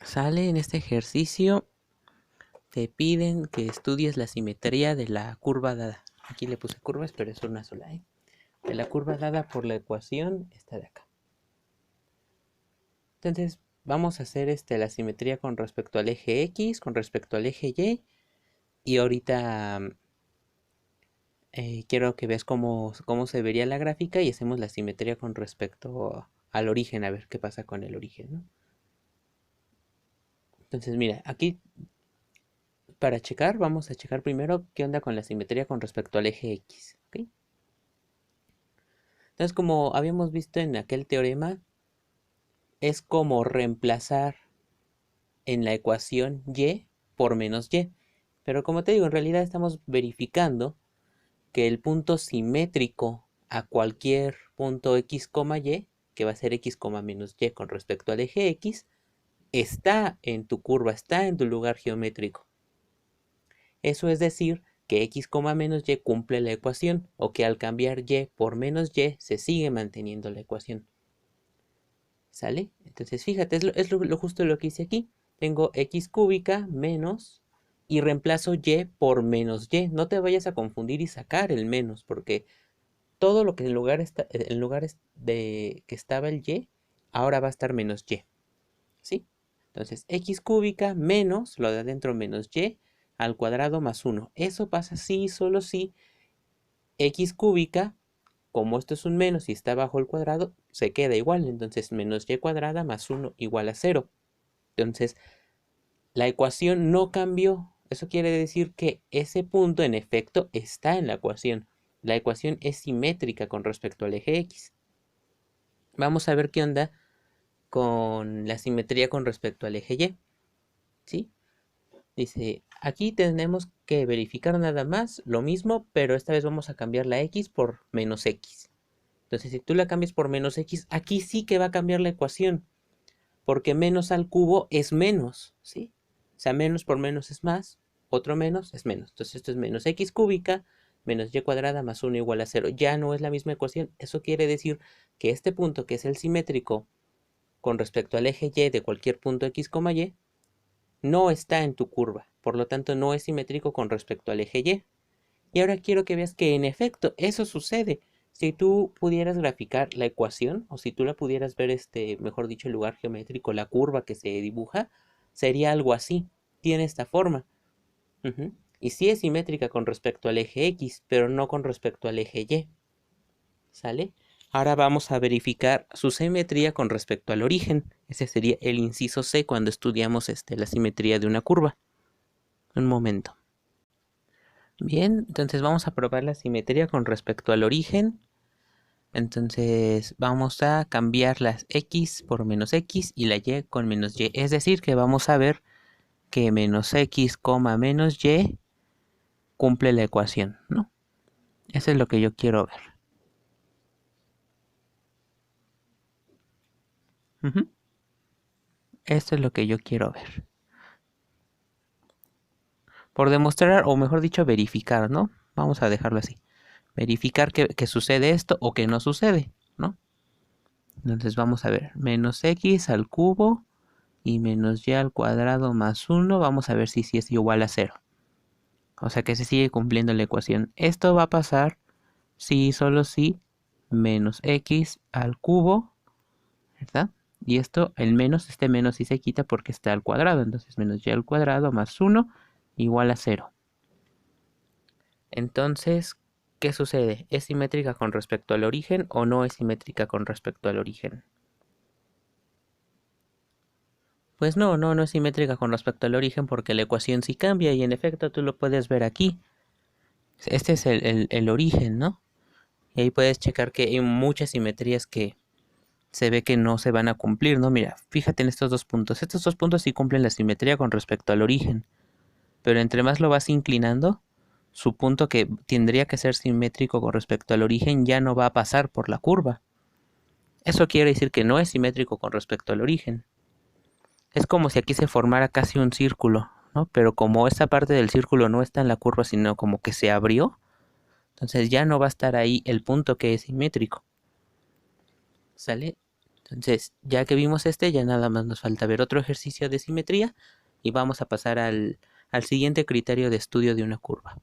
Sale en este ejercicio, te piden que estudies la simetría de la curva dada. Aquí le puse curvas, pero es una sola, ¿eh? De la curva dada por la ecuación esta de acá. Entonces vamos a hacer la simetría con respecto al eje X, con respecto al eje Y. Y ahorita quiero que veas cómo se vería la gráfica y hacemos la simetría con respecto al origen, a ver qué pasa con el origen, ¿no? Entonces mira, aquí para checar, vamos a checar primero qué onda con la simetría con respecto al eje X, ¿ok? Entonces, como habíamos visto en aquel teorema, es como reemplazar en la ecuación y por menos y. Pero como te digo, en realidad estamos verificando que el punto simétrico a cualquier punto x, y, que va a ser x, menos y con respecto al eje x, está en tu curva, está en tu lugar geométrico. Eso es decir, que x, menos y cumple la ecuación, o que al cambiar y por menos y se sigue manteniendo la ecuación. ¿Sale? Entonces fíjate, es lo justo lo que hice aquí. Tengo x cúbica menos y reemplazo y por menos y. No te vayas a confundir y sacar el menos, porque todo lo que en lugar de que estaba el y, ahora va a estar menos y. ¿Sí? Entonces x cúbica menos, lo de adentro menos y, al cuadrado más 1. Eso pasa si, solo si x cúbica, como esto es un menos y está bajo el cuadrado, se queda igual. Entonces menos y cuadrada más 1 igual a 0. Entonces la ecuación no cambió. Eso quiere decir que ese punto en efecto está en la ecuación. La ecuación es simétrica con respecto al eje X. Vamos a ver qué onda con la simetría con respecto al eje Y. ¿Sí? Dice, aquí tenemos que verificar nada más lo mismo, pero esta vez vamos a cambiar la X por menos X. Entonces, si tú la cambias por menos X, aquí sí que va a cambiar la ecuación, porque menos al cubo es menos, ¿sí? O sea, menos por menos es más, otro menos es menos. Entonces, esto es menos X cúbica, menos Y cuadrada más 1 igual a 0. Ya no es la misma ecuación. Eso quiere decir que este punto, que es el simétrico con respecto al eje Y de cualquier punto X, Y, no está en tu curva. Por lo tanto, no es simétrico con respecto al eje Y. Y ahora quiero que veas que en efecto eso sucede. Si tú pudieras graficar la ecuación, o si tú la pudieras ver, mejor dicho, el lugar geométrico, la curva que se dibuja, sería algo así. Tiene esta forma. Ujú. Y sí es simétrica con respecto al eje X, pero no con respecto al eje Y. ¿Sale? Ahora vamos a verificar su simetría con respecto al origen. Ese sería el inciso C cuando estudiamos la simetría de una curva. Un momento. Bien, entonces vamos a probar la simetría con respecto al origen. Entonces vamos a cambiar las x por menos x y la y con menos y. Es decir, que vamos a ver que menos x, menos y cumple la ecuación, ¿no? Eso es lo que yo quiero ver. Esto es lo que yo quiero ver. Por demostrar, o mejor dicho, verificar, ¿no? Vamos a dejarlo así. Verificar que sucede esto o que no sucede, ¿no? Entonces vamos a ver, menos x al cubo y menos y al cuadrado más 1, vamos a ver si es igual a 0. O sea que se sigue cumpliendo la ecuación. Esto va a pasar si y solo si menos x al cubo, ¿verdad? Y esto, el menos, este menos sí se quita porque está al cuadrado. Entonces menos y al cuadrado más 1 igual a 0. Entonces, ¿qué sucede? ¿Es simétrica con respecto al origen o no es simétrica con respecto al origen? Pues no es simétrica con respecto al origen porque la ecuación sí cambia y en efecto tú lo puedes ver aquí. Este es el origen, ¿no? Y ahí puedes checar que hay muchas simetrías que se ve que no se van a cumplir, ¿no? Mira, fíjate en estos dos puntos. Estos dos puntos sí cumplen la simetría con respecto al origen. Pero entre más lo vas inclinando, su punto que tendría que ser simétrico con respecto al origen ya no va a pasar por la curva. Eso quiere decir que no es simétrico con respecto al origen. Es como si aquí se formara casi un círculo, ¿no? Pero como esta parte del círculo no está en la curva, sino como que se abrió, entonces ya no va a estar ahí el punto que es simétrico. ¿Sale? Entonces, ya que vimos este, ya nada más nos falta ver otro ejercicio de simetría y vamos a pasar al siguiente criterio de estudio de una curva.